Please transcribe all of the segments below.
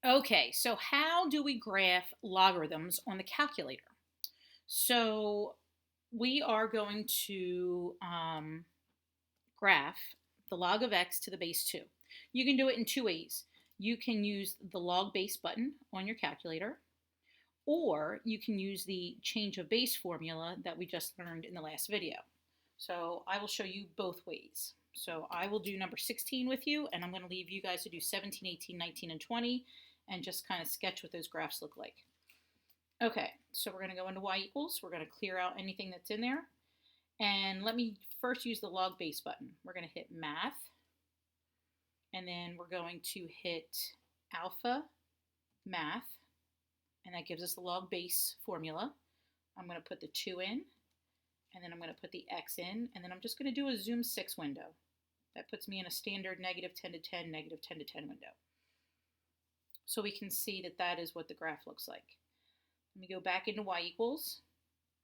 Okay, so how do we graph logarithms on the calculator? So we are going to graph the log of x to the base 2. You can do it in two ways. You can use the log base button on your calculator, or you can use the change of base formula that we just learned in the last video. So I will show you both ways. So I will do number 16 with you, and I'm going to leave you guys to do 17, 18, 19, and 20, and just kind of sketch what those graphs look like. Okay, so we're going to go into y equals. We're going to clear out anything that's in there. And let me first use the log base button. We're going to hit math, and then we're going to hit alpha math, and that gives us the log base formula. I'm going to put the 2 in, and then I'm going to put the x in, and then I'm just going to do a zoom 6 window. That puts me in a standard negative 10 to 10, negative 10 to 10 window. So we can see that that is what the graph looks like. Let me go back into y equals.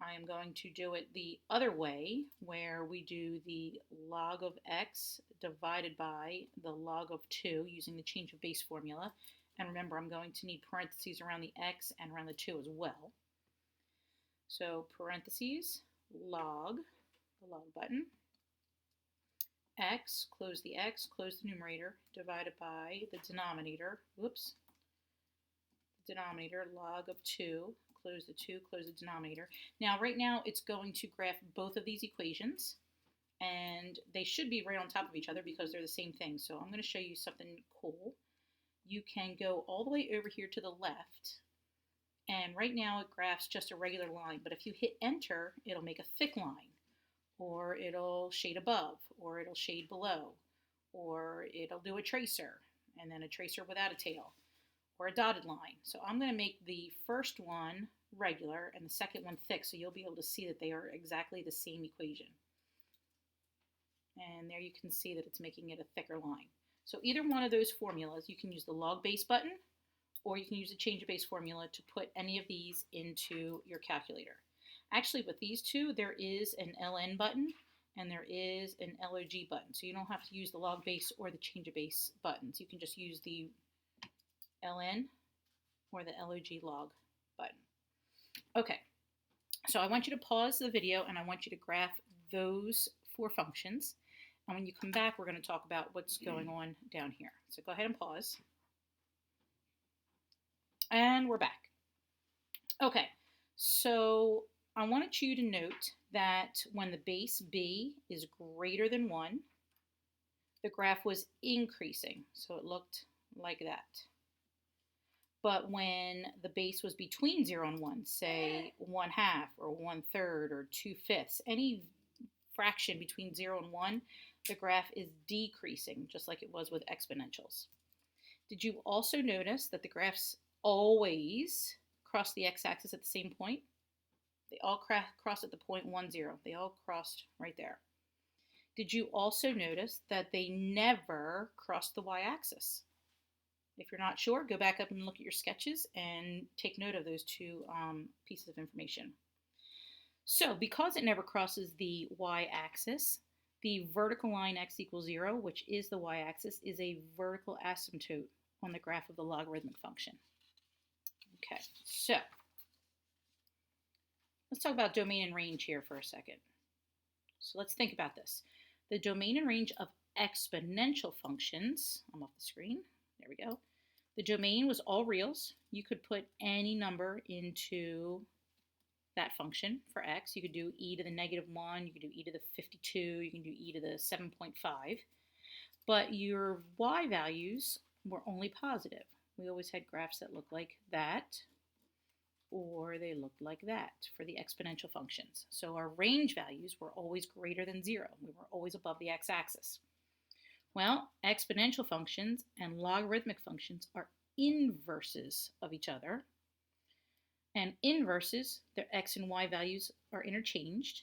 I am going to do it the other way, where we do the log of x divided by the log of 2 using the change of base formula. And remember, I'm going to need parentheses around the x and around the 2 as well. So parentheses, log, the log button, x, close the numerator, divided by the denominator, denominator, log of 2, close the 2, close the denominator. Now, right now, it's going to graph both of these equations, and they should be right on top of each other because they're the same thing. So I'm going to show you something cool. You can go all the way over here to the left, and right now it graphs just a regular line, but if you hit enter, it'll make a thick line, or it'll shade above, or it'll shade below, or it'll do a tracer, and then a tracer without a tail, or a dotted line. So I'm going to make the first one regular and the second one thick, so you'll be able to see that they are exactly the same equation. And there you can see that it's making it a thicker line. So either one of those formulas, you can use the log base button, or you can use the change of base formula to put any of these into your calculator. Actually, with these two, there is an ln button and there is an log button. So you don't have to use the log base or the change of base buttons. You can just use the ln or the log button. Okay, so I want you to pause the video and I want you to graph those four functions. And when you come back, we're going to talk about what's going on down here. So go ahead and pause. And we're back. Okay, so I wanted you to note that when the base b is greater than 1, the graph was increasing. So it looked like that. But when the base was between 0 and 1, say 1/2 or 1/3 or 2/5, any fraction between 0 and 1, the graph is decreasing, just like it was with exponentials. Did you also notice that the graphs always cross the x-axis at the same point? They all cross at the point 1, 0. They all crossed right there. Did you also notice that they never crossed the y-axis? If you're not sure, go back up and look at your sketches and take note of those two pieces of information. So because it never crosses the y-axis, the vertical line x equals 0, which is the y-axis, is a vertical asymptote on the graph of the logarithmic function. Okay, so let's talk about domain and range here for a second. So let's think about this. The domain and range of exponential functions, I'm off the screen, there we go. The domain was all reals. You could put any number into that function for x. You could do e to the -1, you could do e to the 52, you can do e to the 7.5. But your y values were only positive. We always had graphs that looked like that, or they looked like that for the exponential functions. So our range values were always greater than 0. We were always above the x-axis. Well, exponential functions and logarithmic functions are inverses of each other. And inverses, their x and y values are interchanged.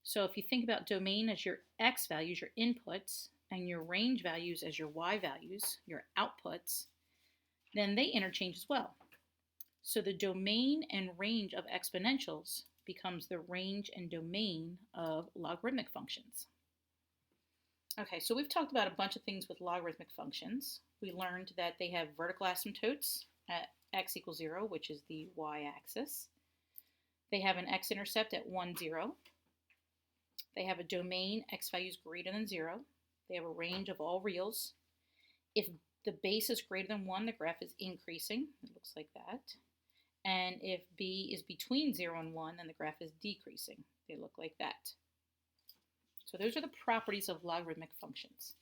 So if you think about domain as your x values, your inputs, and your range values as your y values, your outputs, then they interchange as well. So the domain and range of exponentials becomes the range and domain of logarithmic functions. Okay, so we've talked about a bunch of things with logarithmic functions. We learned that they have vertical asymptotes at x equals 0, which is the y-axis. They have an x-intercept at 1, 0. They have a domain x values greater than 0. They have a range of all reals. If the base is greater than 1, the graph is increasing. It looks like that. And if b is between 0 and 1, then the graph is decreasing. They look like that. So those are the properties of logarithmic functions.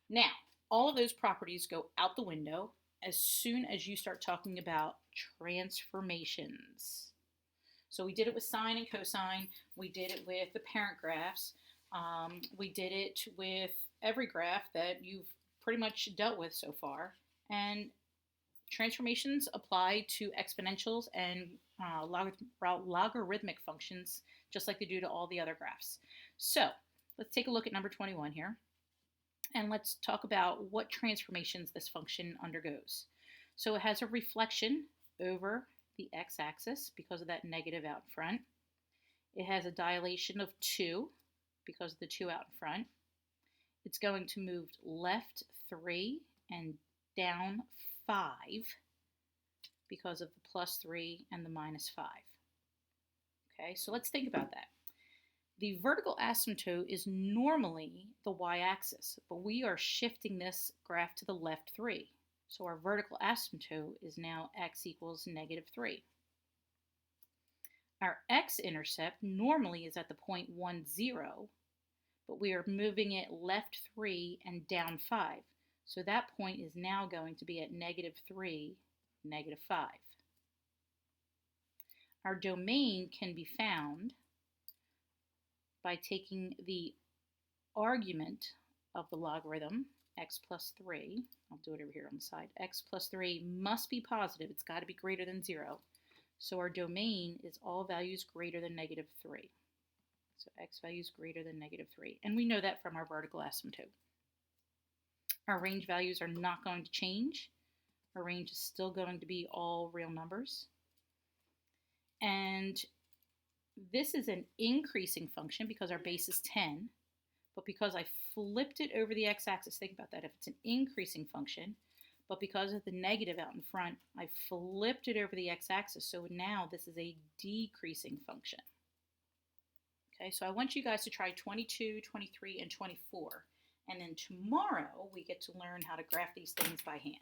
Now, all of those properties go out the window as soon as you start talking about transformations. So we did it with sine and cosine. We did it with the parent graphs. We did it with every graph that you've pretty much dealt with so far. And transformations apply to exponentials and logarithmic functions, just like they do to all the other graphs. So let's take a look at number 21 here. And let's talk about what transformations this function undergoes. So it has a reflection over the x-axis because of that negative out in front. It has a dilation of 2 because of the 2 out in front. It's going to move left 3 and down 5 because of the plus 3 and the minus 5. Okay, so let's think about that. The vertical asymptote is normally the y-axis, but we are shifting this graph to the left 3. So our vertical asymptote is now x equals negative 3. Our x-intercept normally is at the point 1, 0, but we are moving it left 3 and down 5. So that point is now going to be at negative 3, negative 5. Our domain can be found by taking the argument of the logarithm, x plus 3, I'll do it over here on the side, x plus 3 must be positive, it's got to be greater than 0. So our domain is all values greater than negative 3. So x values greater than negative 3. And we know that from our vertical asymptote. Our range values are not going to change. Our range is still going to be all real numbers. And this is an increasing function because our base is 10, but because I flipped it over the x-axis, think about that, if it's an increasing function, but because of the negative out in front, I flipped it over the x-axis, so now this is a decreasing function. Okay, so I want you guys to try 22, 23, and 24, and then tomorrow we get to learn how to graph these things by hand.